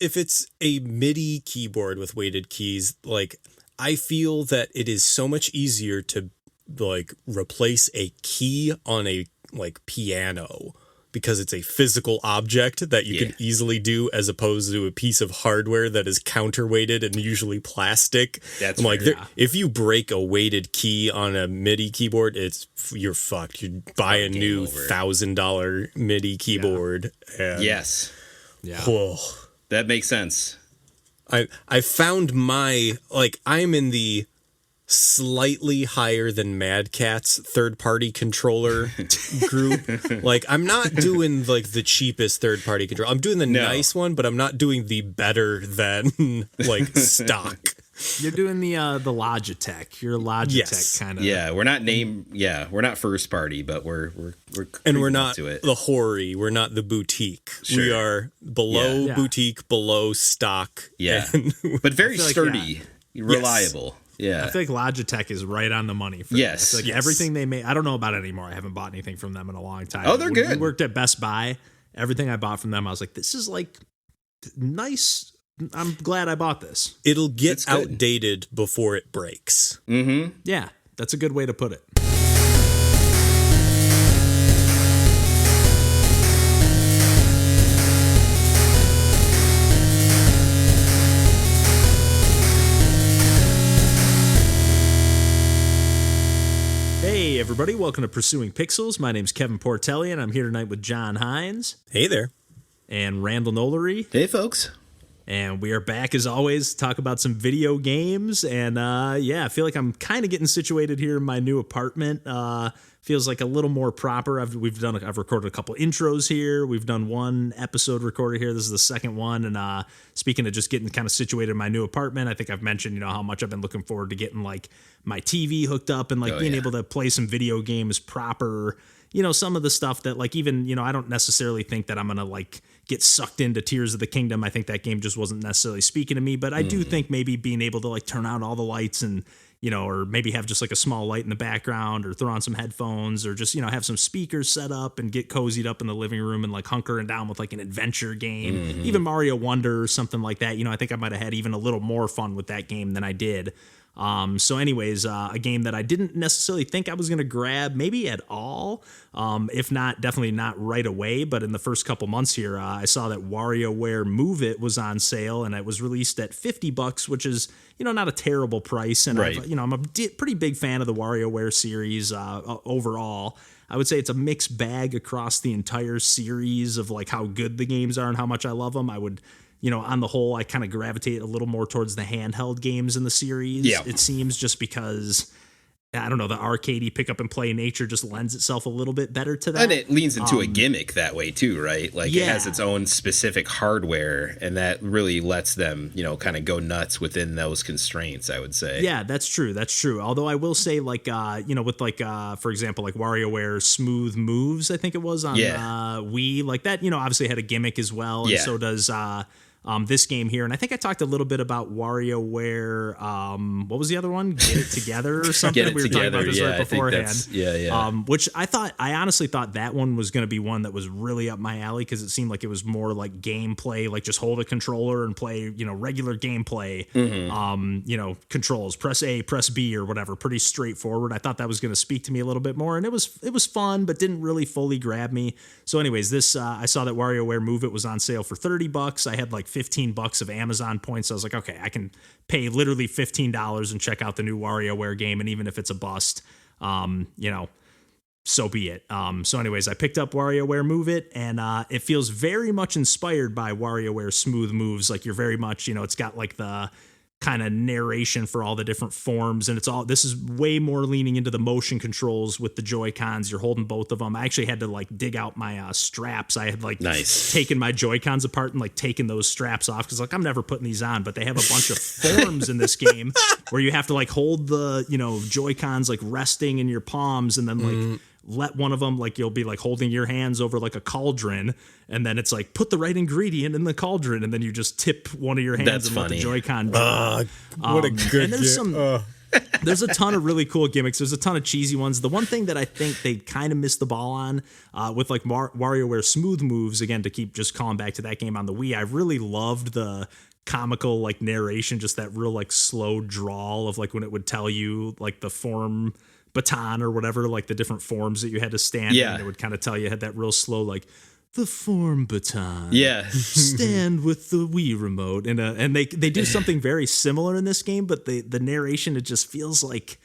if it's a MIDI keyboard with weighted keys, like I feel that it is so much easier to like replace a key on a like piano because it's a physical object that you can easily do, as opposed to a piece of hardware that is counterweighted and usually plastic. That's like, if you break a weighted key on a MIDI keyboard, you're fucked. You buy a new $1,000 MIDI keyboard. Yeah. And, yeah. Oh, that makes sense. I found I'm in the slightly higher than Mad Catz third-party controller group. Like, I'm not doing like the cheapest third-party controller. I'm doing the nice one, but I'm not doing the better than like stock. You're doing the Logitech. You're a Logitech kind of. Yeah, we're not first party, but we're not to it. The Hori. We're not the boutique. Sure. We are below boutique, below stock. Yeah, but very sturdy, reliable. Yes. Yeah, I feel like Logitech is right on the money for this. Like everything they make, I don't know about it anymore. I haven't bought anything from them in a long time. Oh, they're good. When we worked at Best Buy, everything I bought from them, I was like, this is like nice. I'm glad I bought this. It'll get outdated before it breaks. Mm-hmm. Yeah, that's a good way to put it. Hey everybody, welcome to Pursuing Pixels. My name's Kevin Portelli, and I'm here tonight with John Hines. Hey there. And Randall Nolery. Hey folks. And we are back as always to talk about some video games. And I feel like I'm kind of getting situated here in my new apartment. Feels like a little more proper. I've recorded a couple intros here. We've done one episode recorded here. This is the second one. And speaking of just getting kind of situated in my new apartment, I think I've mentioned, how much I've been looking forward to getting like my TV hooked up and like being able to play some video games proper. Some of the stuff that like even, I don't necessarily think that I'm going to like get sucked into Tears of the Kingdom. I think that game just wasn't necessarily speaking to me, but I do think maybe being able to like turn out all the lights and, or maybe have just like a small light in the background or throw on some headphones or just, have some speakers set up and get cozied up in the living room and like hunkering down with like an adventure game, even Mario Wonder or something like that. I think I might have had even a little more fun with that game than I did. So anyways, a game that I didn't necessarily think I was going to grab maybe at all. If not, definitely not right away. But in the first couple months here, I saw that WarioWare Move It was on sale and it was released at $50, which is, not a terrible price. And I'm a pretty big fan of the WarioWare series, overall. I would say it's a mixed bag across the entire series of like how good the games are and how much I love them. I would, on the whole, I kind of gravitate a little more towards the handheld games in the series. Yeah. It seems just because, I don't know, the arcadey pick up and play nature just lends itself a little bit better to that. And it leans into a gimmick that way too, right? Like it has its own specific hardware and that really lets them, kind of go nuts within those constraints, I would say. Yeah, that's true. That's true. Although I will say like, with like, for example, like WarioWare Smooth Moves, I think it was on Wii, like that, obviously had a gimmick as well. And so does, this game here. And I think I talked a little bit about WarioWare. What was the other one? Get It Together or something? We were talking about this right beforehand. Which I honestly thought that one was going to be one that was really up my alley because it seemed like it was more like gameplay, like just hold a controller and play, regular gameplay. Controls, press A, press B or whatever. Pretty straightforward. I thought that was going to speak to me a little bit more. And it was fun, but didn't really fully grab me. So anyways, this, I saw that WarioWare Move It was on sale for $30. I had like $15 of Amazon points. So I was like, okay, I can pay literally $15 and check out the new WarioWare game. And even if it's a bust, so be it. So anyways, I picked up WarioWare Move It and it feels very much inspired by WarioWare Smooth Moves. Like you're very much, it's got like the kind of narration for all the different forms. And this is way more leaning into the motion controls with the Joy-Cons. You're holding both of them. I actually had to like dig out my straps. I had like taken my Joy-Cons apart and like taken those straps off. Cause like I'm never putting these on, but they have a bunch of forms in this game where you have to like hold the, Joy-Cons like resting in your palms and then like, let one of them, like you'll be like holding your hands over like a cauldron and then it's like put the right ingredient in the cauldron and then you just tip one of your hands and let the Joy-Con what a good and there's some There's a ton of really cool gimmicks. There's a ton of cheesy ones. The one thing that I think they kind of missed the ball on with like WarioWare Smooth Moves, again, to keep just calling back to that game on the Wii, I really loved the comical like narration, just that real like slow drawl of like when it would tell you like the form baton or whatever, like the different forms that you had to stand in. It would kind of tell you, had that real slow like the form baton. Yeah. Stand with the Wii remote. And they do something very similar in this game, but the narration, it just feels like,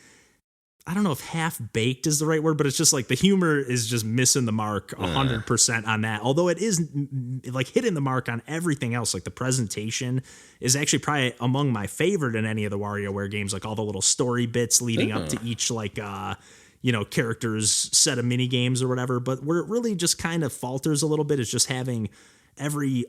I don't know if half baked is the right word, but it's just like the humor is just missing the mark 100% on that. Although it is like hitting the mark on everything else. Like the presentation is actually probably among my favorite in any of the WarioWare games. Like all the little story bits leading up to each like, character's set of mini games or whatever. But where it really just kind of falters a little bit is just having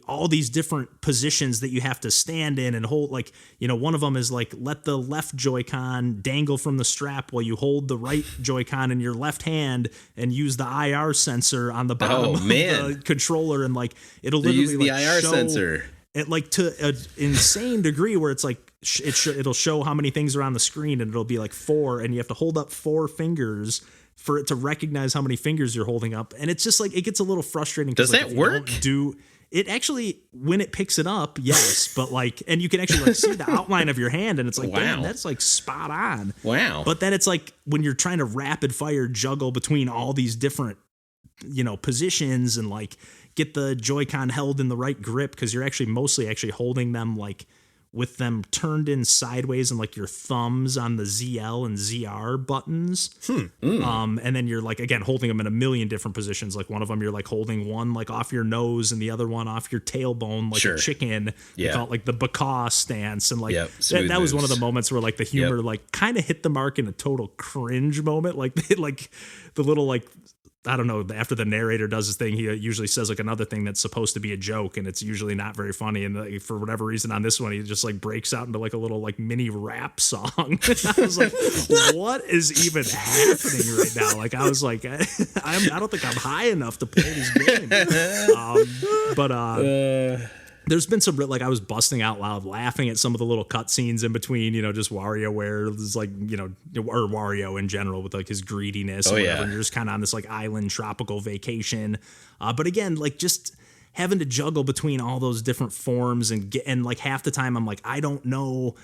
all these different positions that you have to stand in and hold. Like, one of them is like, let the left Joy-Con dangle from the strap while you hold the right Joy-Con in your left hand and use the IR sensor on the bottom of the controller. And like, it'll literally use the IR sensor at like to an insane degree where it's like, it'll show how many things are on the screen and it'll be like 4 and you have to hold up 4 fingers for it to recognize how many fingers you're holding up. And it's just like, it gets a little frustrating. Does that work? It actually, when it picks it up, yes, but like, and you can actually like see the outline of your hand and it's like, damn, that's like spot on. Wow. But then it's like when you're trying to rapid fire juggle between all these different, positions and like get the Joy-Con held in the right grip, because you're actually mostly holding them like with them turned in sideways and like your thumbs on the ZL and ZR buttons. And then you're like, again, holding them in a million different positions. Like one of them, you're like holding one like off your nose and the other one off your tailbone, like a chicken. You call it like the Bacall stance. And like that was one of the moments where like the humor like kind of hit the mark in a total cringe moment. Like the little like, I don't know, after the narrator does his thing, he usually says like another thing that's supposed to be a joke and it's usually not very funny. And for whatever reason on this one, he just like breaks out into like a little like mini rap song. I was like, what is even happening right now? Like, I was like, I don't think I'm high enough to play this game. There's been some, like, I was busting out loud laughing at some of the little cutscenes in between, just WarioWare is like, or Wario in general with like his greediness. And you're just kind of on this like island tropical vacation. But again, like just having to juggle between all those different forms and like half the time I'm like, I don't know.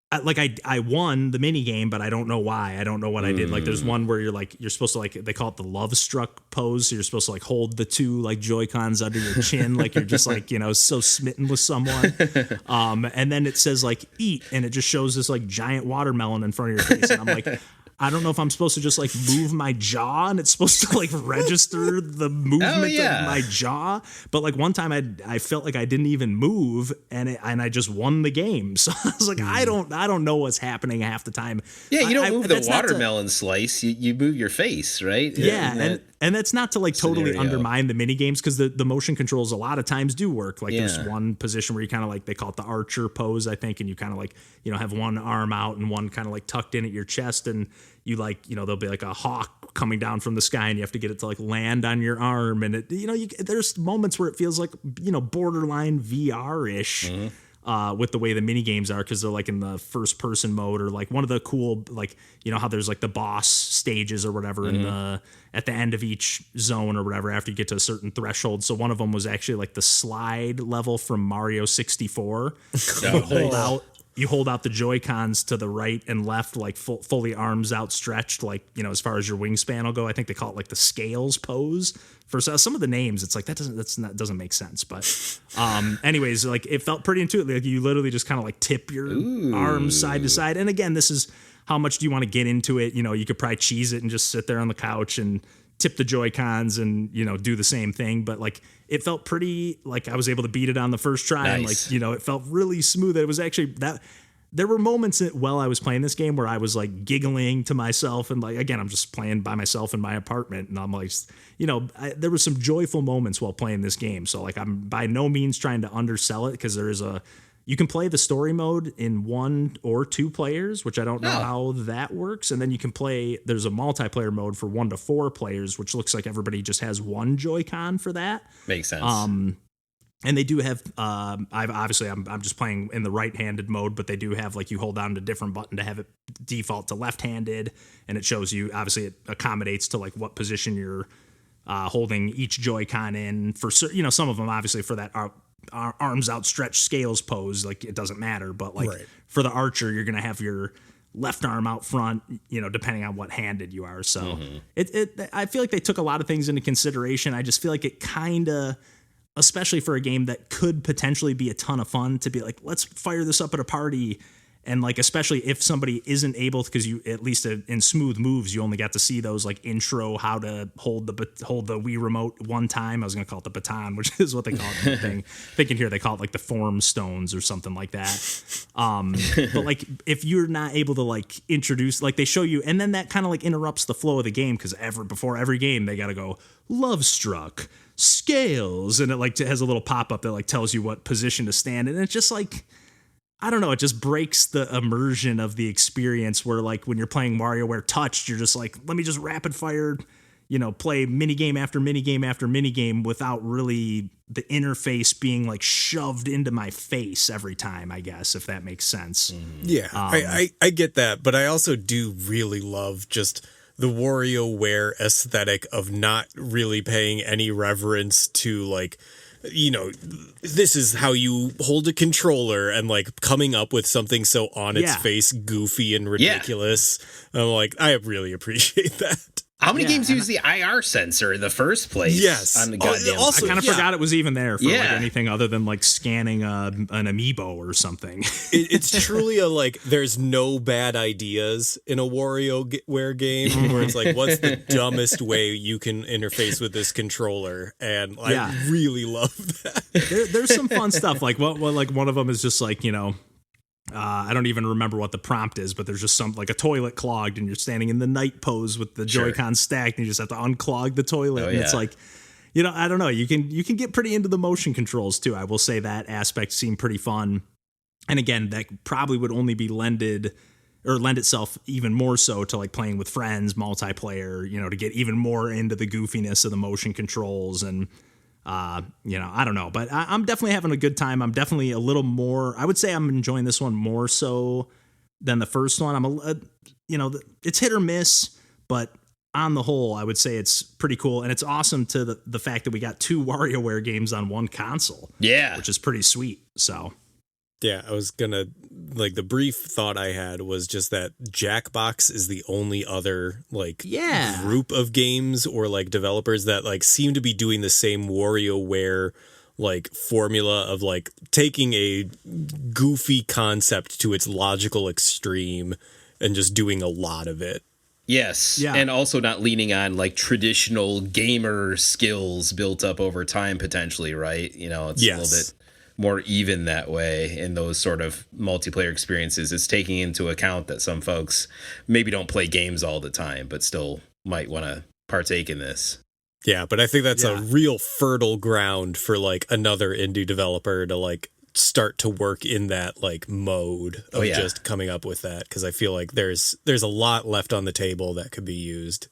I won the mini game, but I don't know why. I don't know what I did. Like there's one where you're supposed to like, they call it the love struck pose. So you're supposed to like hold the 2 like Joy-Cons under your chin. Like you're just like, so smitten with someone. And then it says like eat. And it just shows this like giant watermelon in front of your face. And I'm like, I don't know if I'm supposed to just like move my jaw and it's supposed to like register the movement of my jaw. But like one time I felt like I didn't even move and I just won the game. So I was like, I don't know what's happening half the time. Yeah, you don't move the watermelon slice. You move your face, right? Yeah. And that's not to like totally undermine the mini games, because the motion controls a lot of times do work. Like there's one position where you kind of like, they call it the archer pose, I think, and you kind of like, have one arm out and one kind of like tucked in at your chest, and you like, there'll be like a hawk coming down from the sky and you have to get it to like land on your arm. And it, there's moments where it feels like, borderline VR-ish. With the way the mini games are, because they're like in the first person mode, or like one of the cool, like, how there's like the boss stages or whatever at the end of each zone or whatever after you get to a certain threshold. So one of them was actually like the slide level from Mario 64. You hold out the Joy-Cons to the right and left, like fully arms outstretched, like, as far as your wingspan will go. I think they call it like the scales pose. For some of the names, it's like that doesn't make sense. But anyways, like it felt pretty intuitive. Like you literally just kind of like tip your arms side to side. And again, this is how much do you want to get into it? You could probably cheese it and just sit there on the couch and tip the Joy-Cons and, do the same thing. But like it felt pretty, like I was able to beat it on the first try. Nice. And like, it felt really smooth. It was actually that. There were moments while I was playing this game where I was like giggling to myself, and like, again, I'm just playing by myself in my apartment, and I'm like, there were some joyful moments while playing this game. So like, I'm by no means trying to undersell it, because you can play the story mode in 1 or 2 players, which I don't know how that works. And then you can there's a multiplayer mode for 1 to 4 players, which looks like everybody just has one Joy-Con for that. Makes sense. And they do have, I'm just playing in the right-handed mode, but they do have like you hold down a different button to have it default to left-handed, and it shows you, obviously it accommodates to like what position you're holding each Joy-Con in for, some of them obviously for that arms outstretched scales pose, like it doesn't matter, but like for the archer, you're going to have your left arm out front, depending on what handed you are. So I feel like they took a lot of things into consideration. I just feel like it kind of, especially for a game that could potentially be a ton of fun, to be like, let's fire this up at a party. And like, especially if somebody isn't able to, because you, at least in Smooth Moves, you only got to see those like intro, how to hold the Wii remote one time. I was going to call it the baton, which is what they call it. The thing. Thinking here, they call it like the form stones or something like that. But like, if you're not able to like introduce, like they show you, and then that kind of like interrupts the flow of the game, because before every game, they got to go Love Struck, Scales, and it like has a little pop-up that like tells you what position to stand in. And it's just like, I don't know, it just breaks the immersion of the experience where like when you're playing WarioWare Touched, you're just like, let me just rapid fire, play minigame after minigame after minigame without really the interface being like shoved into my face every time, I guess, if that makes sense. Yeah, I get that, but I also do really love just the WarioWare aesthetic of not really paying any reverence to like, this is how you hold a controller, and like coming up with something so on its face, goofy and ridiculous. I'm like, I really appreciate that. How many games use the IR sensor in the first place? Yes. On the goddamn I kind of forgot it was even there for like anything other than like scanning an amiibo or something. It's truly there's no bad ideas in a WarioWare game where it's like, what's the dumbest way you can interface with this controller? And I really love that. There's some fun stuff. Like like one of them is just like, I don't even remember what the prompt is, but there's just some like a toilet clogged and you're standing in the night pose with the Joy-Con stacked and you just have to unclog the toilet. And it's like, I don't know. You can get pretty into the motion controls too. I will say that aspect seemed pretty fun. And again, that probably would only be lend itself even more so to like playing with friends, multiplayer, to get even more into the goofiness of the motion controls. And I don't know, but I'm definitely having a good time. I'm definitely a little more, I would say I'm enjoying this one more so than the first one. It's hit or miss, but on the whole, I would say it's pretty cool. And it's awesome to the fact that we got 2 WarioWare games on one console. Yeah. Which is pretty sweet. So. Yeah, I was gonna, the brief thought I had was just that Jackbox is the only other group of games or developers that seem to be doing the same WarioWare formula of taking a goofy concept to its logical extreme and just doing a lot of it. Yes, and also not leaning on traditional gamer skills built up over time potentially, right? It's a little bit more even that way in those sort of multiplayer experiences. It's taking into account that some folks maybe don't play games all the time, but still might want to partake in this. Yeah, but I think that's a real fertile ground for another indie developer to start to work in that mode of just coming up with that, because I feel like there's a lot left on the table that could be used.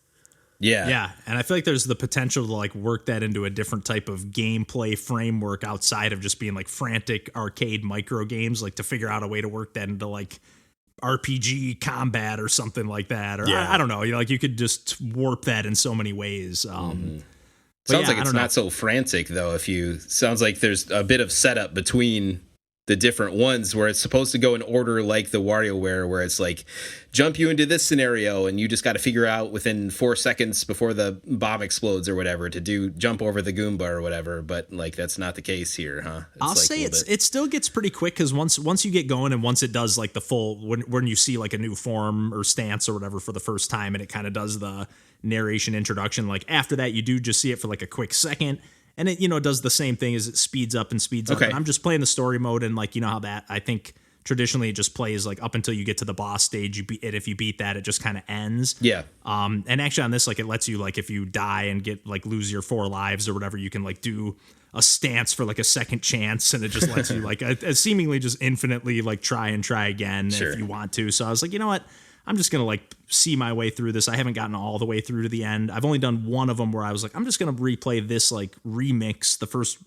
Yeah. And I feel like there's the potential to work that into a different type of gameplay framework outside of just being frantic arcade micro games, to figure out a way to work that into RPG combat or something like that. Or I don't know, you could just warp that in so many ways. Sounds like it's not so frantic though. Sounds like there's a bit of setup between the different ones where it's supposed to go in order like the WarioWare, where it's jump you into this scenario and you just got to figure out within 4 seconds before the bomb explodes or whatever to jump over the Goomba or whatever. But that's not the case here, huh? I'll say it still gets pretty quick, because once you get going and once it does the full, when you see a new form or stance or whatever for the first time, and it kind of does the narration introduction, after that you do just see it for a quick second. And it, does the same thing as it speeds up and speeds up. And I'm just playing the story mode, and how that, I think traditionally it just plays up until you get to the boss stage. If you beat that, it just kind of ends. Yeah. And actually on this, it lets you if you die and get lose your 4 lives or whatever, you can do a stance for a second chance, and it just lets you seemingly just infinitely try again if you want to. So I was you know what? I'm just going to see my way through this. I haven't gotten all the way through to the end. I've only done one of them where I was I'm just going to replay this remix, the first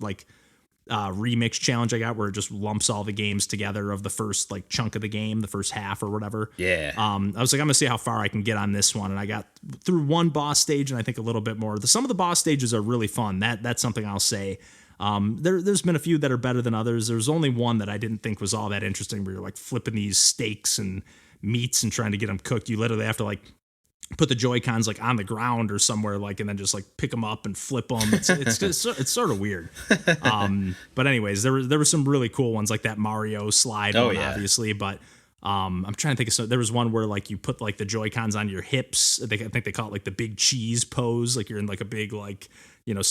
remix challenge I got where it just lumps all the games together of the first like chunk of the game, the first half or whatever. Yeah. I was like, I'm gonna see how far I can get on this one, and I got through one boss stage and I think a little bit more. Some of the boss stages are really fun. That's something I'll say. There's been a few that are better than others. There's only one that I didn't think was all that interesting, where you're like flipping these steaks and meats and trying to get them cooked. You literally have to like put the Joy-Cons like on the ground or somewhere, like, and then just like pick them up and flip them. It's sort of weird. But anyways, there were some really cool ones like that Mario slide one, obviously. But I'm trying to think of some. There was one where like you put like the Joy-Cons on your hips. I think they call it like the big cheese pose. Like you're in like a big like, you know,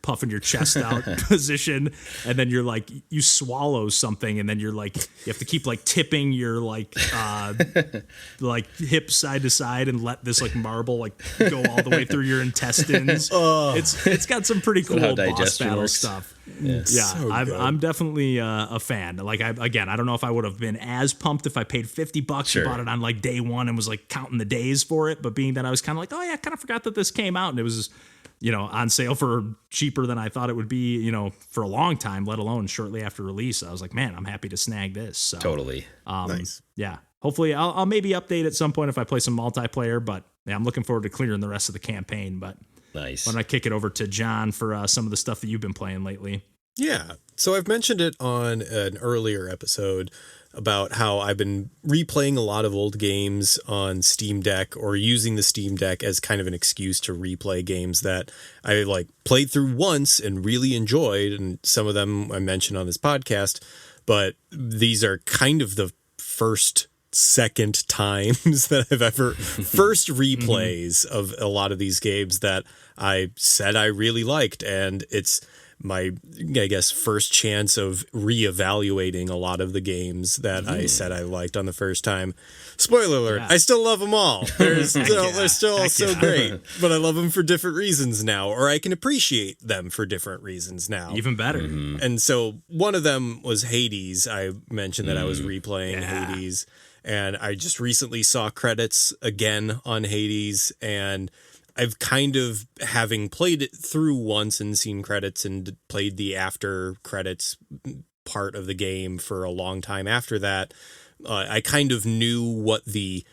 puffing your chest out position, and then you're like, you swallow something, and then you're like, you have to keep like tipping your like like hip side to side and let this like marble like go all the way through your intestines. It's got some pretty cool boss battle stuff. Yeah, so I'm definitely a fan. Like I don't know if I would have been as pumped if I paid $50 and bought it on like day one and was like counting the days for it. But being that I was kind of like, oh yeah, I kind of forgot that this came out, and it was, you know, on sale for cheaper than I thought it would be, you know, for a long time, let alone shortly after release. I was like, man, I'm happy to snag this. So, totally. Nice. Yeah. Hopefully I'll maybe update at some point if I play some multiplayer, but yeah, I'm looking forward to clearing the rest of the campaign. But nice. Why don't I kick it over to John for some of the stuff that you've been playing lately? Yeah. So I've mentioned it on an earlier episode about how I've been replaying a lot of old games on Steam Deck, or using the Steam Deck as kind of an excuse to replay games that I like played through once and really enjoyed. And some of them I mentioned on this podcast, but these are kind of the second times that I've ever first replays of a lot of these games that I said I really liked. And it's my, I guess, first chance of reevaluating a lot of the games that I said I liked on the first time. Spoiler alert, I still love them all. They're still so great, but I love them for different reasons now, or I can appreciate them for different reasons now. Even better. And so one of them was Hades. I mentioned that I was replaying Hades, and I just recently saw credits again on Hades, and I've kind of, having played it through once and seen credits and played the after credits part of the game for a long time after that, I kind of knew what the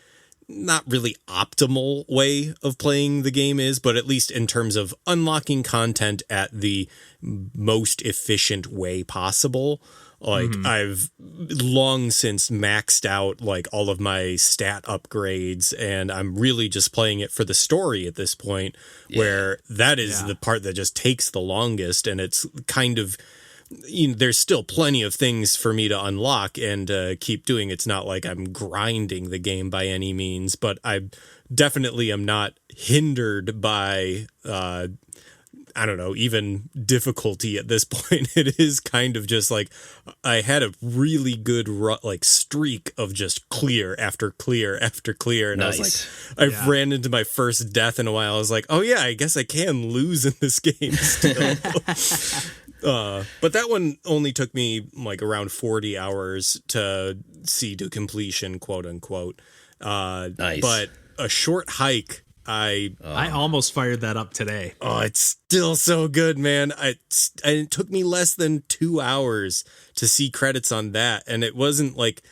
not really optimal way of playing the game is, but at least in terms of unlocking content at the most efficient way possible. Like I've long since maxed out like all of my stat upgrades, and I'm really just playing it for the story at this point, where that is the part that just takes the longest. And it's kind of, you know, there's still plenty of things for me to unlock and keep doing. It's not like I'm grinding the game by any means, but I definitely am not hindered by I don't know, even difficulty at this point. It is kind of just like I had a really good like streak of just clear after clear after clear. And I was like, I ran into my first death in a while. I was like, oh yeah, I guess I can lose in this game still. But that one only took me like around 40 hours to see to completion, quote unquote. Nice. But a short hike, I almost fired that up today. Oh, it's still so good, man. It took me less than 2 hours to see credits on that. And it wasn't like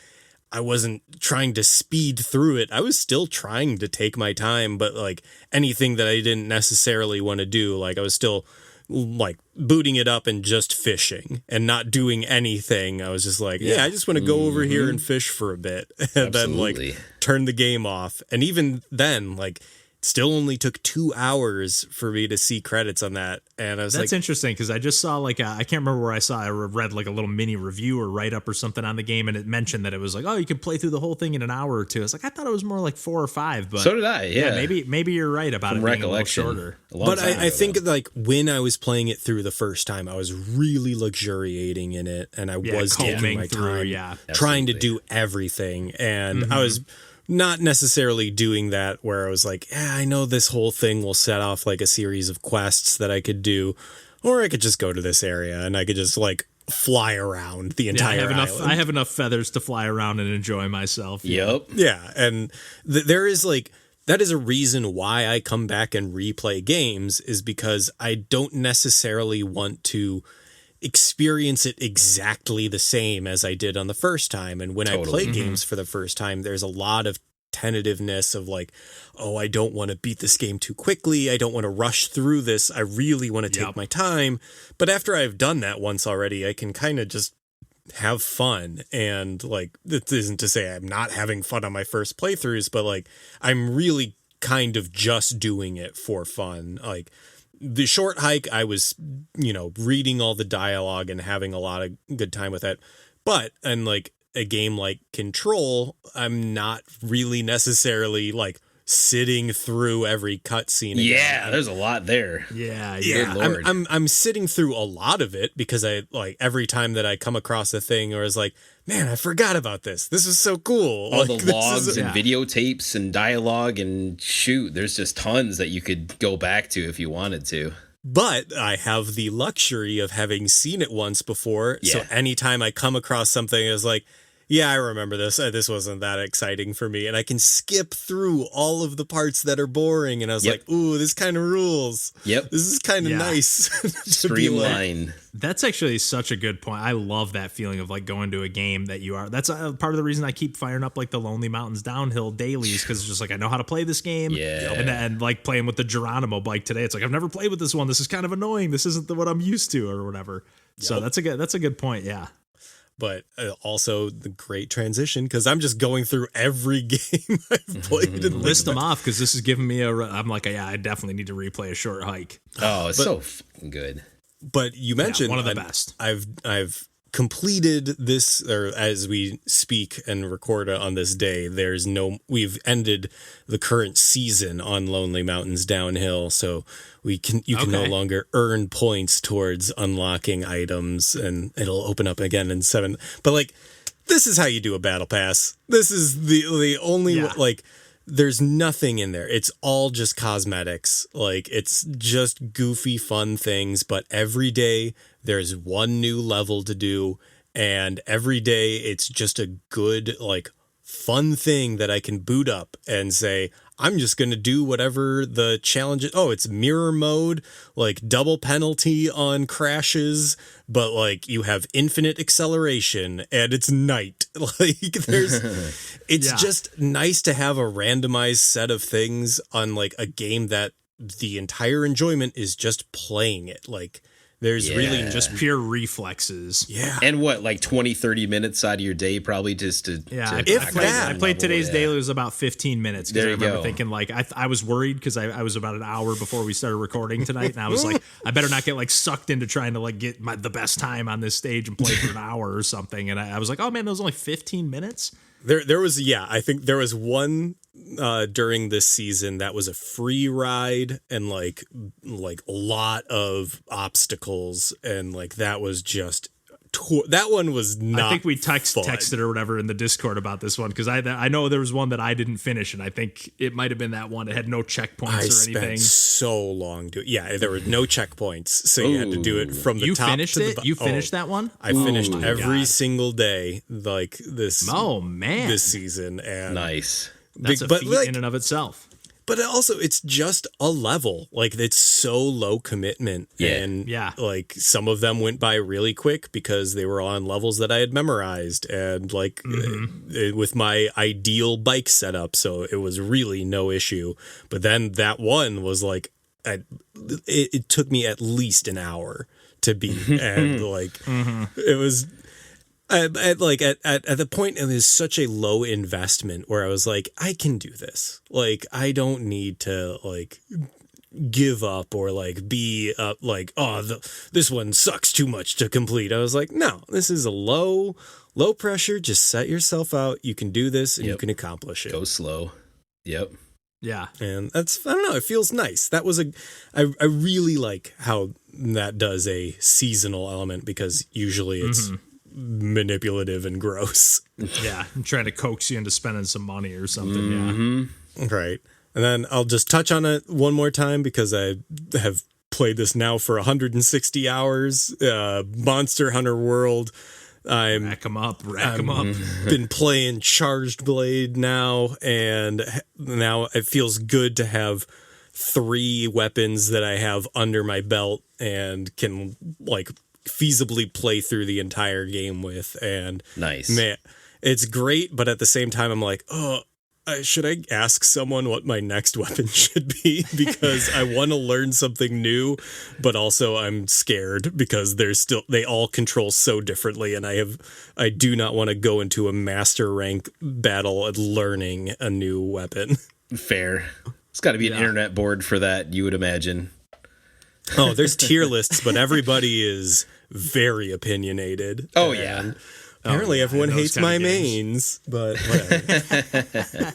I wasn't trying to speed through it. I was still trying to take my time, but like anything that I didn't necessarily want to do, like I was still like booting it up and just fishing and not doing anything. I was just like, yeah, I just want to go over here and fish for a bit and then like turn the game off. And even then, like, still only took 2 hours for me to see credits on that. And I was That's interesting, because I just saw like I can't remember where I read like a little mini review or write up or something on the game, and it mentioned that it was like, oh, you could play through the whole thing in an hour or two. I was like, I thought it was more like 4 or 5, but so did I. Yeah, maybe you're right about it being a little shorter. But I think like when I was playing it through the first time, I was really luxuriating in it, and I was taking my time, trying to do everything, and I was not necessarily doing that where I was like, yeah, I know this whole thing will set off like a series of quests that I could do, or I could just go to this area and I could just like fly around the entire island. I have enough feathers to fly around and enjoy myself. Yep. Yeah. And there is like, that is a reason why I come back and replay games, is because I don't necessarily want to experience it exactly the same as I did on the first time. And when I play games for the first time, there's a lot of tentativeness of like, oh, I don't want to beat this game too quickly. I don't want to rush through this. I really want to take my time. But after I've done that once already, I can kind of just have fun. And like, this isn't to say I'm not having fun on my first playthroughs, but like, I'm really kind of just doing it for fun. Like, the short hike, I was, reading all the dialogue and having a lot of good time with it. But, and like a game like Control, I'm not really necessarily like sitting through every cutscene. Yeah, there's a lot there. Yeah. I'm sitting through a lot of it because I like every time that I come across a thing or is like, man, I forgot about this. This is so cool. All the logs and videotapes and dialogue and shoot, there's just tons that you could go back to if you wanted to. But I have the luxury of having seen it once before. Yeah. So anytime I come across something, it's like, yeah, I remember this. This wasn't that exciting for me. And I can skip through all of the parts that are boring. And I was like, ooh, this kind of rules. Yep. This is kind of nice. Streamline. That's actually such a good point. I love that feeling of like going to a game that you are. That's part of the reason I keep firing up like the Lonely Mountains Downhill dailies, because it's just like I know how to play this game. Yeah. And like playing with the Geronimo bike today, it's like I've never played with this one. This is kind of annoying. This isn't what I'm used to or whatever. Yep. So that's a good point. Yeah. But also the great transition because I'm just going through every game I've played. And list them off because this is giving me I'm like, yeah, I definitely need to replay a short hike. Oh, it's so fucking good. But you mentioned one of the best. I've completed this, or as we speak and record on this day, we've ended the current season on Lonely Mountains Downhill, so you can no longer earn points towards unlocking items, and it'll open up again in 7. But like, this is how you do a battle pass. This is the only like. There's nothing in there. It's all just cosmetics. Like, it's just goofy, fun things. But every day there's one new level to do. And every day it's just a good, like, fun thing that I can boot up and say, I'm just going to do whatever the challenge is. Oh, it's mirror mode, like double penalty on crashes, but like you have infinite acceleration and it's night. Like it's just nice to have a randomized set of things on like a game that the entire enjoyment is just playing it. Like, there's really just pure reflexes. Yeah. And what, like 20, 30 minutes out of your day probably just to... Yeah, I played today's daily. It was about 15 minutes. Because I remember thinking, like, I was worried because I was about an hour before we started recording tonight. And I was like, I better not get, like, sucked into trying to, like, get the best time on this stage and play for an hour or something. And I was like, oh, man, that was only 15 minutes? There was, I think there was one during this season that was a free ride and like a lot of obstacles, and like that was just that one was not. I think we texted or whatever in the Discord about this one because I know there was one that I didn't finish, and I think it might have been that one. It had no checkpoints or anything. I spent so long doing. Yeah, there were no checkpoints, so you had to do it from the top to the. You finished that one? I finished every single day, like this. Oh man, this season, and nice. That's a feat in and of itself. But also, it's just a level. Like, it's so low commitment. Yeah. And, like, some of them went by really quick because they were on levels that I had memorized. And, like, with my ideal bike setup. So it was really no issue. But then that one was, like, it took me at least an hour to beat. And, like, it was... At the point, it was such a low investment where I was like, I can do this. Like, I don't need to like give up or like be like, this one sucks too much to complete. I was like, no, this is a low pressure. Just set yourself out. You can do this and you can accomplish it. Go slow. Yep. Yeah. And I don't know. It feels nice. That was I really like how that does a seasonal element because usually it's manipulative and gross. Yeah, I'm trying to coax you into spending some money or something. Yeah, right. And then I'll just touch on it one more time because I have played this now for 160 hours. Monster Hunter World. Rack 'em up. Been playing Charged Blade now, and now it feels good to have 3 weapons that I have under my belt and can like feasibly play through the entire game with. And nice, man, it's great. But at the same time, I'm like, oh, should I ask someone what my next weapon should be? Because I want to learn something new, but also I'm scared because they all control so differently, and I do not want to go into a master rank battle at learning a new weapon. Fair. It's got to be an internet board for that, you would imagine. Oh, there's tier lists, but everybody is very opinionated. Oh, yeah. Apparently everyone hates my mains, but whatever.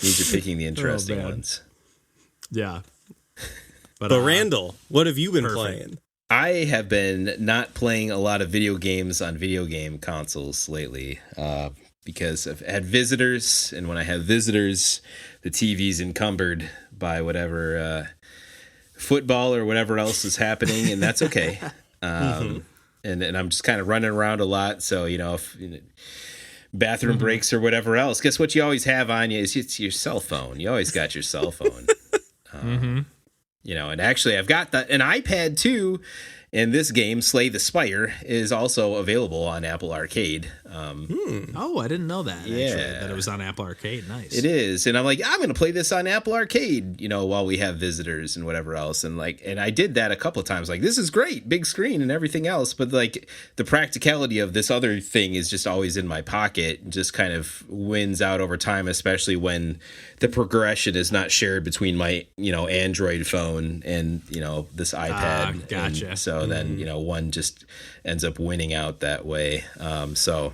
Means you're picking the interesting ones. Yeah. But Randall, what have you been playing? I have been not playing a lot of video games on video game consoles lately because I've had visitors, and when I have visitors, the TV's encumbered by whatever football or whatever else is happening, and that's okay. And I'm just kind of running around a lot. So, if bathroom breaks or whatever else, guess what you always have on you is it's your cell phone. You always got your cell phone. And actually I've got an iPad too. And this game, Slay the Spire, is also available on Apple Arcade. Oh, I didn't know that, actually, that it was on Apple Arcade. Nice. It is. And I'm like, I'm going to play this on Apple Arcade, while we have visitors and whatever else. And I did that a couple of times. Like, this is great, big screen and everything else. But the practicality of this other thing is just always in my pocket and just kind of wins out over time, especially when the progression is not shared between my, Android phone and, this iPad. Gotcha. And so then, one just ends up winning out that way. So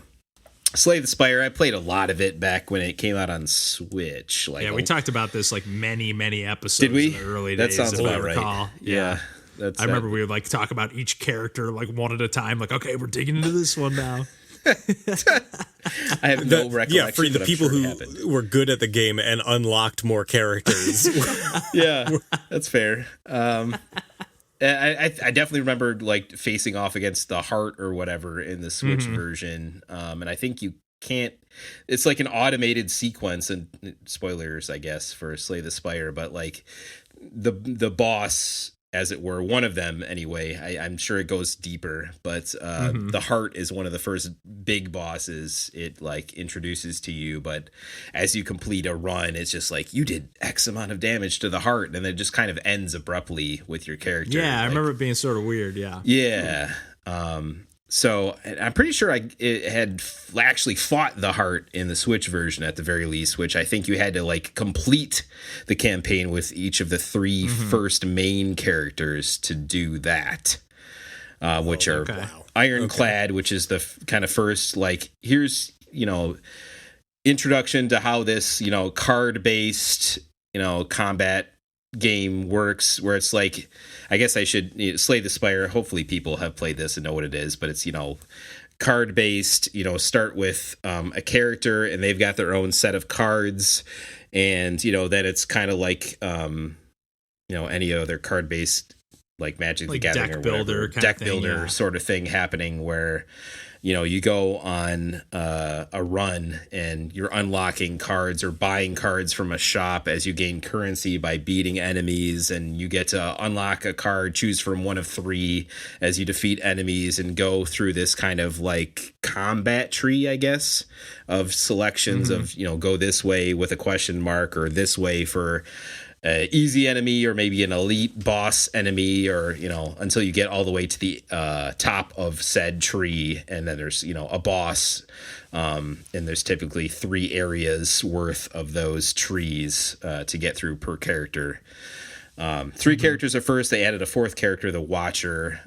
Slay the Spire, I played a lot of it back when it came out on Switch. We talked about this many episodes. Did we? In the early that days, sounds about right. Yeah. I remember we would talk about each character one at a time. Okay, we're digging into this one now. I have no recollection. Yeah, for the people who were good at the game and unlocked more characters. Yeah, that's fair. I definitely remember facing off against the Heart or whatever in the Switch version. And I think you can't, it's like an automated sequence, and spoilers, I guess, for Slay the Spire, but the boss, as it were, one of them anyway, I'm sure it goes deeper, but the Heart is one of the first big bosses it introduces to you. But as you complete a run, it's just you did X amount of damage to the Heart, and then it just kind of ends abruptly with your character. Yeah, I remember it being sort of weird. Yeah. So I'm pretty sure it had actually fought the Heart in the Switch version at the very least, which I think you had to complete the campaign with each of the three first main characters to do that, which are Ironclad, which is the kind of first here's introduction to how this card based combat game works, where it's I guess I should Slay the Spire. Hopefully people have played this and know what it is, but it's card based. Start with a character and they've got their own set of cards, and then it's kind of any other card based Magic the Gathering or whatever, deck builder sort of thing happening, where you go on a run and you're unlocking cards or buying cards from a shop as you gain currency by beating enemies, and you get to unlock a card, choose from one of three as you defeat enemies, and go through this kind of combat tree, I guess, of selections of, go this way with a question mark, or this way for easy enemy, or maybe an elite boss enemy, or until you get all the way to the top of said tree, and then there's a boss, and there's typically 3 areas worth of those trees to get through per character. 3 characters at first. They added a 4th character, the Watcher,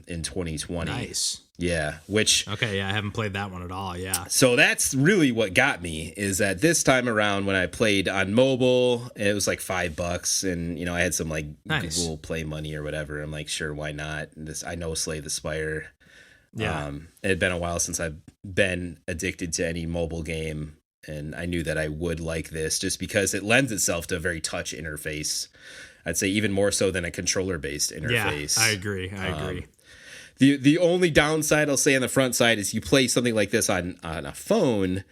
in 2020. Nice. Yeah, which... Okay, yeah, I haven't played that one at all, yeah. So that's really what got me, is that this time around when I played on mobile, it was $5, and, I had some, nice. Google Play money or whatever. I'm sure, why not? I know Slay the Spire. Yeah. It had been a while since I've been addicted to any mobile game, and I knew that I would like this, just because it lends itself to a very touch interface. I'd say even more so than a controller-based interface. Yeah, I agree. The only downside I'll say on the front side is you play something like this on a phone,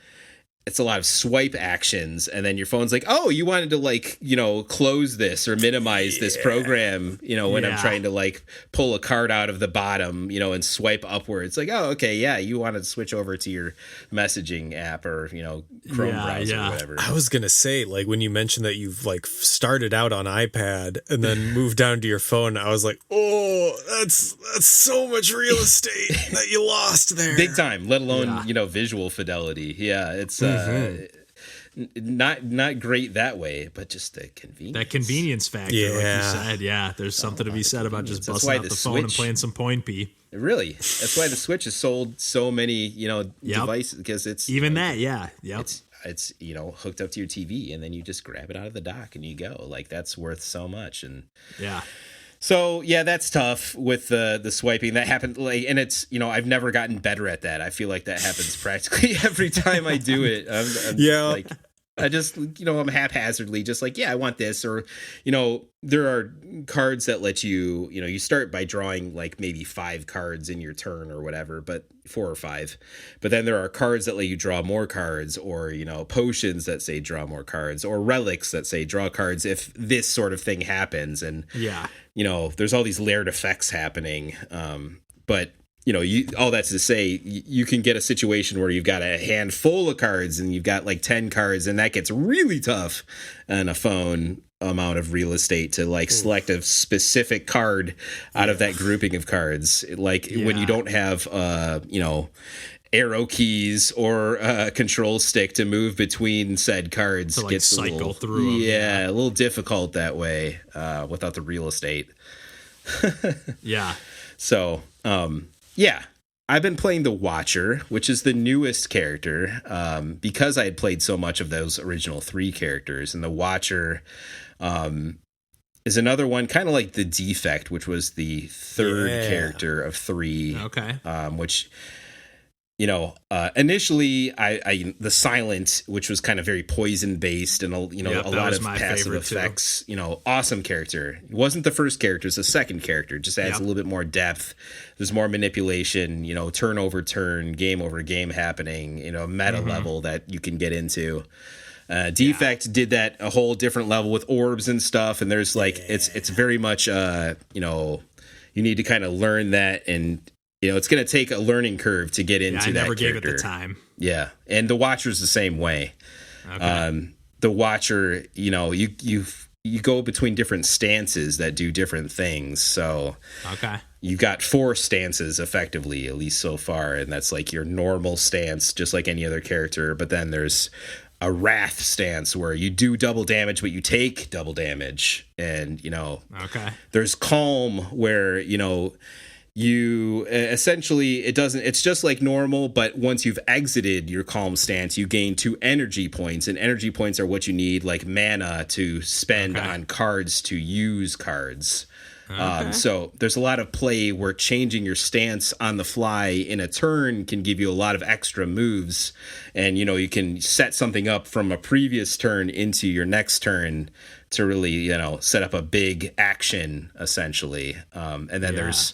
it's a lot of swipe actions, and then your phone's like, oh, you wanted to like, you know, close this or minimize this program, you know, when I'm trying to like pull a card out of the bottom, you know, and swipe upwards. Like, oh, okay, yeah, you wanted to switch over to your messaging app or, you know, Chrome browser or whatever. I was gonna say, like, when you mentioned that you've like started out on iPad and then moved down to your phone, I was like, oh, that's so much real estate that you lost there. Big time, let alone, you know, visual fidelity. Yeah, it's not great that way, but just the convenience. That convenience factor, like you said. Yeah, there's something to be said about just busting out the phone and playing some Point P. Really, that's why the Switch has sold so many, you know, devices, because it's even that, it's you know, hooked up to your TV, and then you just grab it out of the dock and you go. Like, that's worth so much. And so yeah, that's tough with the swiping. That happened, like, and it's, you know, I've never gotten better at that. I feel like that happens practically every time I do it. I'm like, I just, you know, I'm haphazardly just like, yeah, I want this. Or, you know, there are cards that let you, you know, you start by drawing like maybe 5 cards in your turn or whatever, but 4 or 5. But then there are cards that let you draw more cards, or, you know, potions that say draw more cards, or relics that say draw cards if this sort of thing happens. And, you know, there's all these layered effects happening. But, you know, all that's to say, you can get a situation where you've got a handful of cards and you've got like 10 cards, and that gets really tough on a phone amount of real estate to like select a specific card out of that grouping of cards. Like when you don't have, you know, arrow keys or a control stick to move between said cards, to like gets cycle through them. A little difficult that way without the real estate. So, yeah, I've been playing the Watcher, which is the newest character, because I had played so much of those original 3 characters. And the Watcher is another one, kind of like the Defect, which was the 3rd character of 3. Which, you know, initially I the Silent, which was kind of very poison based, and you know, a lot of passive effects. You know, awesome character. It wasn't the first character; it's the second character. Just adds a little bit more depth. There's more manipulation. You know, turn over turn, game over game happening. You know, meta level that you can get into. Defect did that a whole different level with orbs and stuff. And there's like it's very much you know, you need to kind of learn that, and you know, it's going to take a learning curve to get into that character. I never gave it the time. Yeah, and the Watcher's the same way. The Watcher, you know, you go between different stances that do different things. So you've got 4 stances effectively, at least so far, and that's like your normal stance, just like any other character. But then there's a Wrath stance where you do double damage, but you take double damage, and you know, there's Calm where, you know, you essentially, it's just like normal, but once you've exited your Calm stance, you gain 2 energy points, and energy points are what you need, like mana, to spend on cards to use cards. So there's a lot of play where changing your stance on the fly in a turn can give you a lot of extra moves, and you know, you can set something up from a previous turn into your next turn to really, you know, set up a big action essentially. And then there's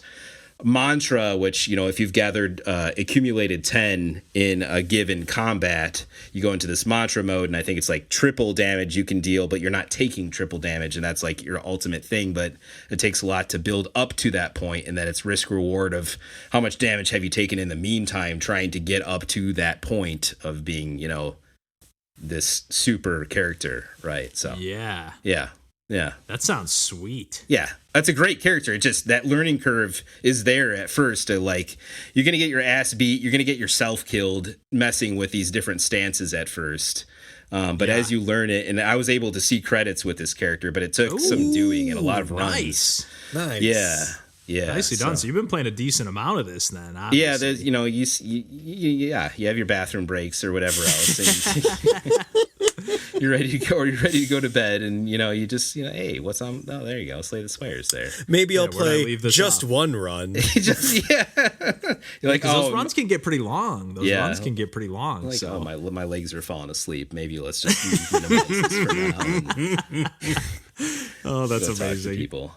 Mantra, which, you know, if you've gathered accumulated 10 in a given combat, you go into this Mantra mode, and I think it's like triple damage you can deal, but you're not taking triple damage, and that's like your ultimate thing. But it takes a lot to build up to that point, and then it's risk reward of how much damage have you taken in the meantime trying to get up to that point of being, you know, this super character, right? So yeah, that sounds sweet. Yeah, that's a great character. It just, that learning curve is there at first. To like, you're gonna get your ass beat, you're gonna get yourself killed messing with these different stances at first. But as you learn it, and I was able to see credits with this character, but it took some doing and a lot of runs. Nice. Yeah. Nicely done. So you've been playing a decent amount of this then, obviously. Yeah, there's, you know, you have your bathroom breaks or whatever else. You're ready to go, or you're ready to go to bed, and you know, you just, you know, hey, what's on? Oh, there you go, Slay the Spire's there. Maybe I'll play just one run. You're like, those runs can get pretty long. Runs can get pretty long. Like, so my legs are falling asleep. Maybe let's just minimize this for now. Oh, that's amazing. People.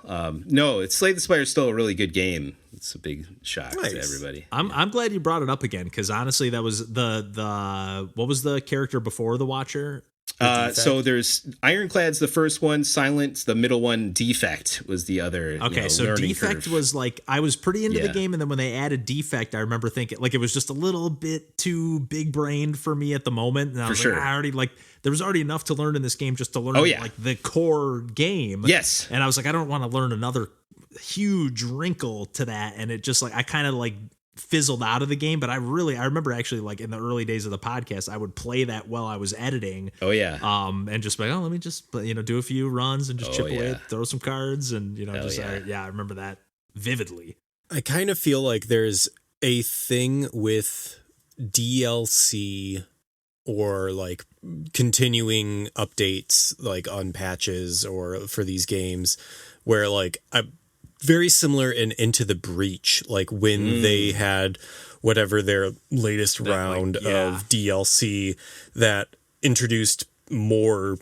No, it's Slay the Spire is still a really good game. it's a big shock to everybody. I'm glad you brought it up again, because honestly, that was the what was the character before the Watcher? So there's Ironclad's the first one, Silence the middle one, Defect was the other. Okay, so Defect curve. Was like, I was pretty into the game, and then when they added Defect, I remember thinking like it was just a little bit too big brained for me at the moment, and I was like, I already like there was already enough to learn in this game just to learn like the core game. Yes, and I was like, I don't want to learn another huge wrinkle to that, and it just like I kind of like fizzled out of the game. But I remember actually like in the early days of the podcast, I would play that while I was editing. And just like, let me just do a few runs and just chip away, throw some cards, and I remember that vividly. I kind of feel like there's a thing with DLC or like continuing updates like on patches or for these games where like very similar in Into the Breach, like when they had whatever their latest round of DLC that introduced more,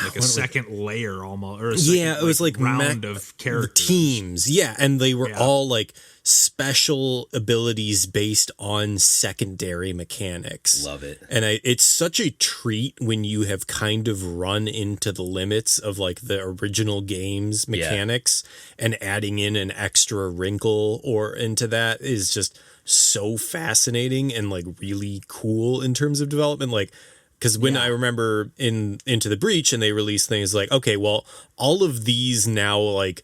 like a second layer almost, or it was like round of characters, teams, and they were all like special abilities based on secondary mechanics. Love it. And it's such a treat when you have kind of run into the limits of like the original game's mechanics, and adding in an extra wrinkle or into that is just so fascinating and like really cool in terms of development. Like, because when I remember Into the Breach and they released things like, okay, well, all of these now like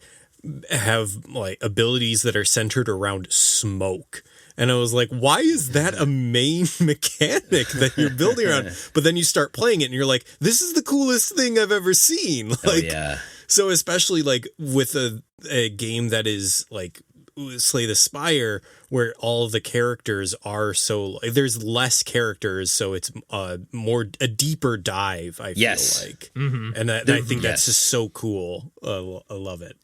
have like abilities that are centered around smoke. And I was like, why is that a main mechanic that you're building around? But then you start playing it and you're like, this is the coolest thing I've ever seen. Like, so especially like with a game that is like Slay the Spire, where all of the characters are so there's less characters, so it's a deeper dive. I feel like, and I think that's just so cool. I love it.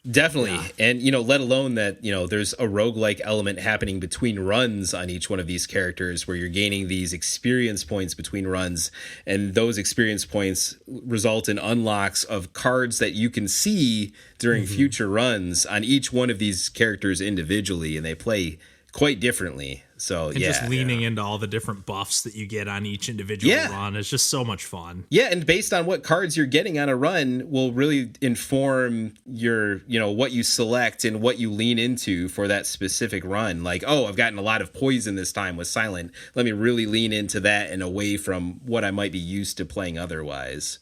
Definitely. And, let alone that, there's a roguelike element happening between runs on each one of these characters where you're gaining these experience points between runs. And those experience points result in unlocks of cards that you can see during future runs on each one of these characters individually. And they play quite differently. So, and just leaning into all the different buffs that you get on each individual run is just so much fun. Yeah, and based on what cards you're getting on a run will really inform your, what you select and what you lean into for that specific run. Like, I've gotten a lot of poison this time with Silent. Let me really lean into that and away from what I might be used to playing otherwise.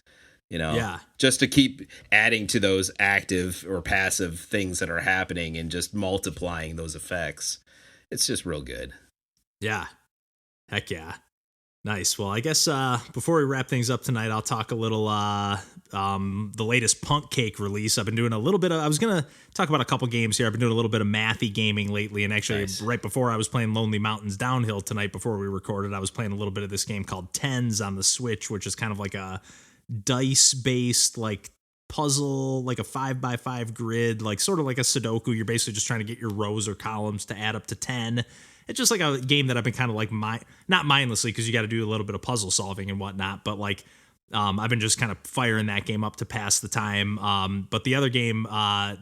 Just to keep adding to those active or passive things that are happening and just multiplying those effects. It's just real good. Yeah. Heck yeah. Nice. Well, I guess before we wrap things up tonight, I'll talk a little the latest PUNKCAKE release. I've been doing a little bit of, I was going to talk about a couple games here. I've been doing a little bit of mathy gaming lately, and actually right before I was playing Lonely Mountains Downhill tonight before we recorded, I was playing a little bit of this game called Tens on the Switch, which is kind of like a dice-based like puzzle, like a 5x5 grid, like sort of like a Sudoku. You're basically just trying to get your rows or columns to add up to 10. It's just like a game that I've been kind of like not mindlessly, because you got to do a little bit of puzzle solving and whatnot, but like I've been just kind of firing that game up to pass the time. But the other game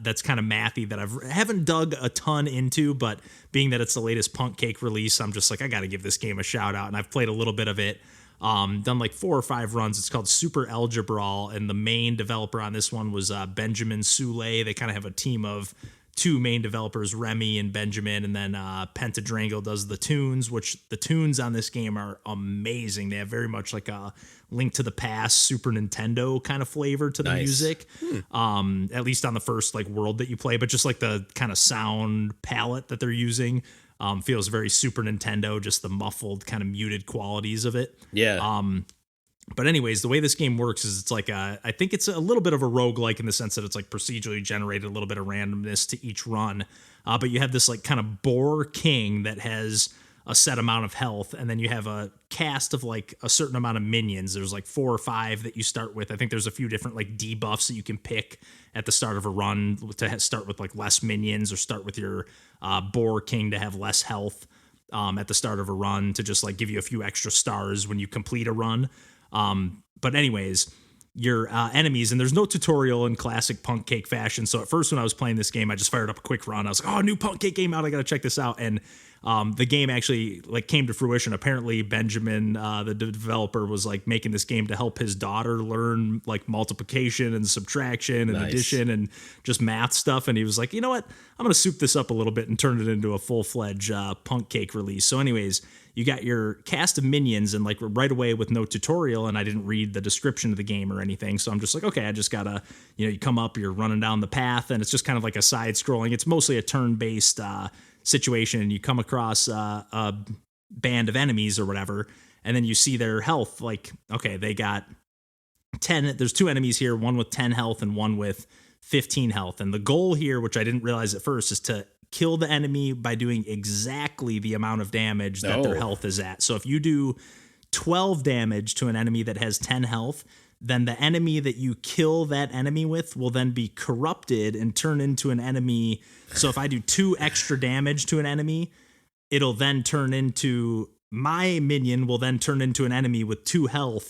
that's kind of mathy that I haven't dug a ton into, but being that it's the latest PUNKCAKE release, I'm just like, I got to give this game a shout out, and I've played a little bit of it. Done like 4 or 5 runs. It's called Super Algebrawl, and the main developer on this one was Benjamin Soule. They kind of have a team of 2 main developers, Remy and Benjamin, and then Pentadrango does the tunes, which the tunes on this game are amazing. They have very much like a Link to the Past, Super Nintendo kind of flavor to the music, at least on the first like world that you play, but just like the kind of sound palette that they're using feels very Super Nintendo, just the muffled kind of muted qualities of it. But anyways, the way this game works is it's like I think it's a little bit of a roguelike in the sense that it's like procedurally generated, a little bit of randomness to each run. But you have this like kind of boar king that has a set amount of health, and then you have a cast of like a certain amount of minions. There's like 4 or 5 that you start with. I think there's a few different like debuffs that you can pick at the start of a run to start with like less minions, or start with your boar king to have less health at the start of a run to just like give you a few extra stars when you complete a run. But anyways, your enemies, and there's no tutorial in classic PUNKCAKE fashion. So at first when I was playing this game, I just fired up a quick run. I was like, oh, new PUNKCAKE game out, I gotta check this out. And the game actually like came to fruition. Apparently Benjamin, the developer, was like making this game to help his daughter learn like multiplication and subtraction and addition and just math stuff. And he was like, you know what, I'm gonna soup this up a little bit and turn it into a full-fledged PUNKCAKE release. So anyways, you got your cast of minions, and like right away with no tutorial, and I didn't read the description of the game or anything. So I'm just like, okay, I just gotta, you come up, you're running down the path, and it's just kind of like a side scrolling. It's mostly a turn-based situation, and you come across a band of enemies or whatever, and then you see their health. Like, okay, they got 10. There's 2 enemies here, one with 10 health and one with 15 health. And the goal here, which I didn't realize at first, is to kill the enemy by doing exactly the amount of damage that their health is at. So if you do 12 damage to an enemy that has 10 health, then the enemy that you kill that enemy with will then be corrupted and turn into an enemy. So if I do 2 extra damage to an enemy, it'll then turn into, my minion will then turn into an enemy with 2 health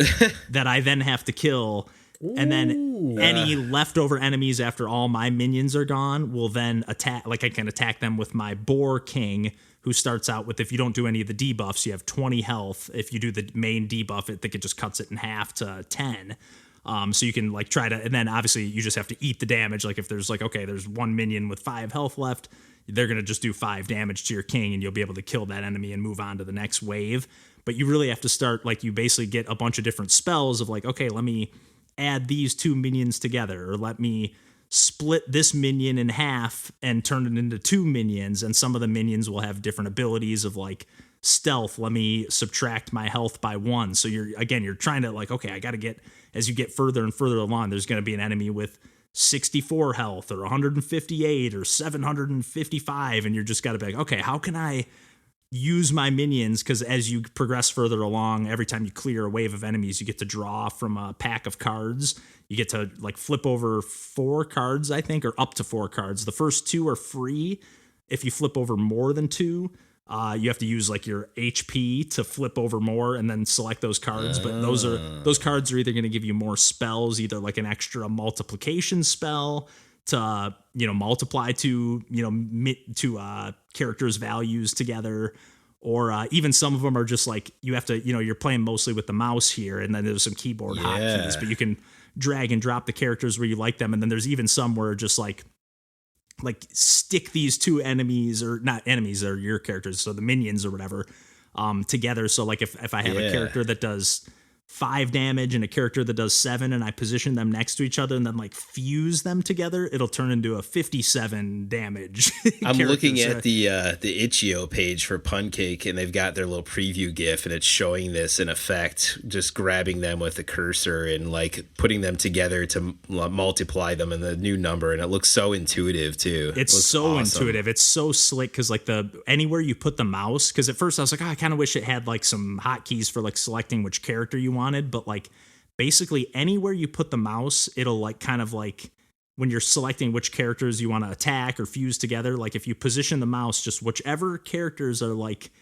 that I then have to kill. And then any leftover enemies after all my minions are gone will then attack. Like I can attack them with my Boar King, who starts out with, if you don't do any of the debuffs, you have 20 health. If you do the main debuff, I think it just cuts it in half to 10. So you can like try to, and then obviously you just have to eat the damage. Like if there's like, okay, there's 1 minion with 5 health left, they're going to just do 5 damage to your king, and you'll be able to kill that enemy and move on to the next wave. But you really have to start, like you basically get a bunch of different spells of like, okay, let me add these 2 minions together, or let me split this minion in half and turn it into 2 minions. And some of the minions will have different abilities of like stealth. Let me subtract my health by 1. So you're trying to like, okay, I got to get, as you get further and further along, there's going to be an enemy with 64 health or 158 or 755. And you're just got to be like, okay, how can I use my minions? Because as you progress further along, every time you clear a wave of enemies, you get to draw from a pack of cards. You get to like flip over 4 cards, I think, or up to 4 cards. The first 2 are free. If you flip over more than 2, you have to use like your HP to flip over more and then select those cards. But those cards are either going to give you more spells, either like an extra multiplication spell to multiply to characters' values together, or even some of them are just like you have to, you're playing mostly with the mouse here, and then there's some keyboard hotkeys, but you can drag and drop the characters where you like them. And then there's even some where just like stick these 2 enemies, or not enemies, or your characters, so the minions or whatever, together. So like if I have a character that does 5 damage and a character that does 7, and I position them next to each other and then like fuse them together, it'll turn into a 57 damage. I'm looking at the itch.io page for PUNKCAKE, and they've got their little preview GIF, and it's showing this in effect, just grabbing them with the cursor and like putting them together to multiply them in the new number, and it looks so intuitive too. It's so awesome. Intuitive. It's so slick, because like anywhere you put the mouse, because at first I was like, I kind of wish it had like some hotkeys for like selecting which character you wanted, but like basically anywhere you put the mouse, it'll like kind of like when you're selecting which characters you want to attack or fuse together, like if you position the mouse, just whichever characters are like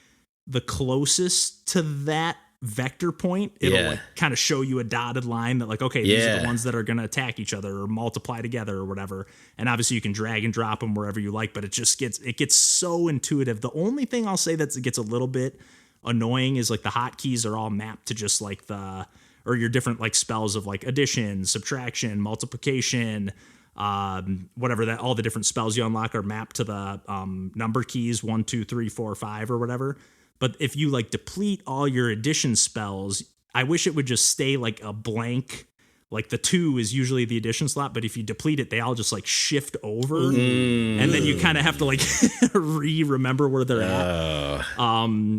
the closest to that vector point, it'll like kind of show you a dotted line that like, okay, these are the ones that are going to attack each other or multiply together or whatever. And obviously you can drag and drop them wherever you like, but it gets so intuitive. The only thing I'll say that gets a little bit annoying is like the hotkeys are all mapped to just like your different like spells of like addition, subtraction, multiplication, whatever, that all the different spells you unlock are mapped to the number keys 1, 2, 3, 4, 5 or whatever. But if you like deplete all your addition spells, I wish it would just stay like a blank. Like the 2 is usually the addition slot, but if you deplete it, they all just like shift over, and then you kind of have to like remember where they're at.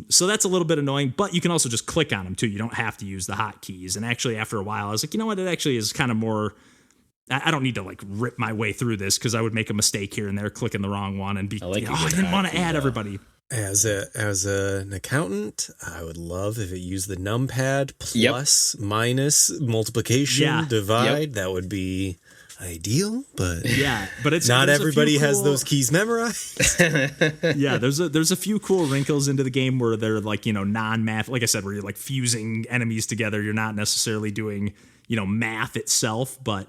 So that's a little bit annoying, but you can also just click on them too. You don't have to use the hotkeys. And actually, after a while, I was like, you know what? It actually is kind of more I don't need to like rip my way through this because I would make a mistake here and there, clicking the wrong one and be. I didn't want to add everybody. As an accountant, I would love if it used the numpad plus, minus, multiplication, divide. Yep. That would be ideal, but it's not everybody has those keys memorized. There's a few cool wrinkles into the game where they're like, non-math, like I said, where you're like fusing enemies together. You're not necessarily doing, math itself, but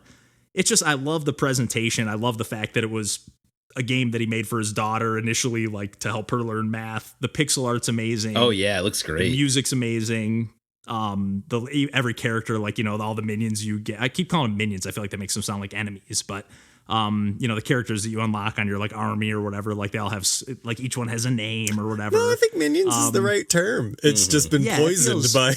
it's just, I love the presentation. I love the fact that it was a game that he made for his daughter initially, like to help her learn math. The pixel art's amazing. Oh yeah, it looks great. The music's amazing. Every character, like, all the minions you get, I keep calling them minions. I feel like that makes them sound like enemies, but the characters that you unlock on your like army or whatever, like they all have like each one has a name or whatever. No, I think minions is the right term. It's just been poisoned by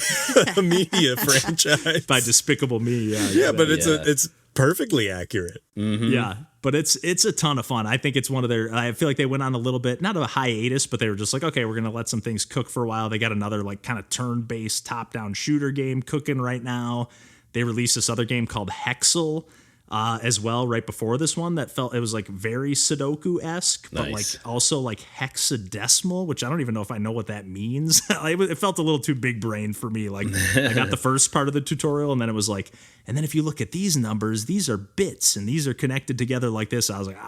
a media franchise, by Despicable Me. But it's perfectly accurate. Mm-hmm. Yeah, but it's a ton of fun. I think it's one of their. I feel like they went on a little bit, not a hiatus, but they were just like, okay, we're gonna let some things cook for a while. They got another like kind of turn-based top-down shooter game cooking right now. They released this other game called Hexel as well right before this one that it was like very Sudoku-esque, but like also like hexadecimal, which I don't even know if I know what that means. It felt a little too big brain for me. Like I got the first part of the tutorial and then it was like, and then if you look at these numbers, these are bits and these are connected together like this. I was like,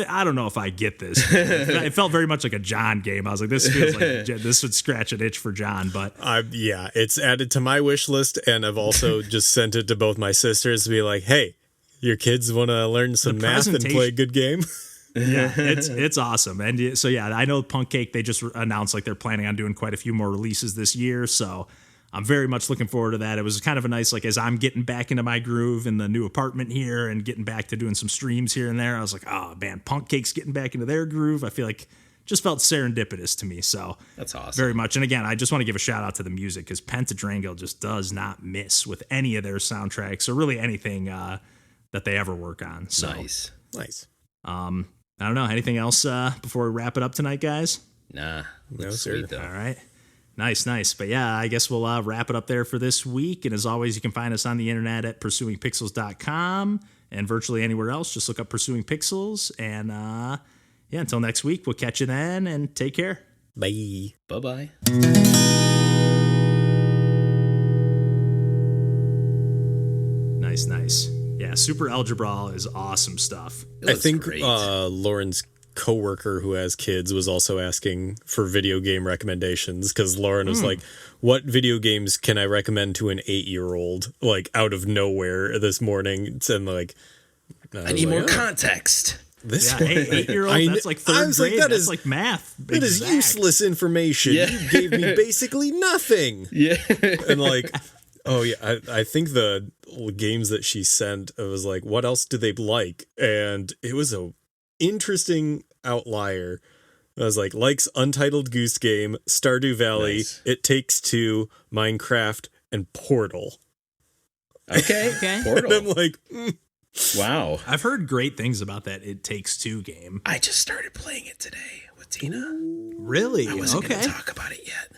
I don't know if I get this. It felt very much like a John game. I was like, this feels like this would scratch an itch for John. But it's added to my wish list, and I've also just sent it to both my sisters to be like, hey, your kids want to learn some math and play a good game? Yeah, it's awesome. And so I know PUNKCAKE, they just announced like they're planning on doing quite a few more releases this year. So I'm very much looking forward to that. It was kind of a nice, like, as I'm getting back into my groove in the new apartment here and getting back to doing some streams here and there, I was like, oh man, PUNKCAKE's getting back into their groove. I feel like just felt serendipitous to me. So that's awesome. Very much. And again, I just want to give a shout out to the music because Pentadrangle just does not miss with any of their soundtracks or really anything that they ever work on. So nice. I don't know. Anything else before we wrap it up tonight, guys? Nah. No, sir. All right. Nice. But yeah, I guess we'll wrap it up there for this week. And as always, you can find us on the internet at pursuingpixels.com and virtually anywhere else. Just look up Pursuing Pixels. And until next week, we'll catch you then and take care. Bye. Bye-bye. Nice. Yeah, Super Algebrawl is awesome stuff. I think Lauren's coworker who has kids was also asking for video game recommendations because Lauren was like, what video games can I recommend to an 8-year-old, like out of nowhere this morning? And like, I need more context. This 8-year-old, that's like third grade. That's like math. That is useless information. Yeah. You gave me basically nothing. Yeah. And like, I think the games that she sent, it was like, what else do they like? And it was a interesting outlier. I was like, likes Untitled Goose Game, Stardew Valley, It Takes Two, Minecraft, and Portal. Okay. Portal. And I'm like, wow. I've heard great things about that It Takes Two game. I just started playing it today with Tina. Really? I wasn't going to talk about it yet.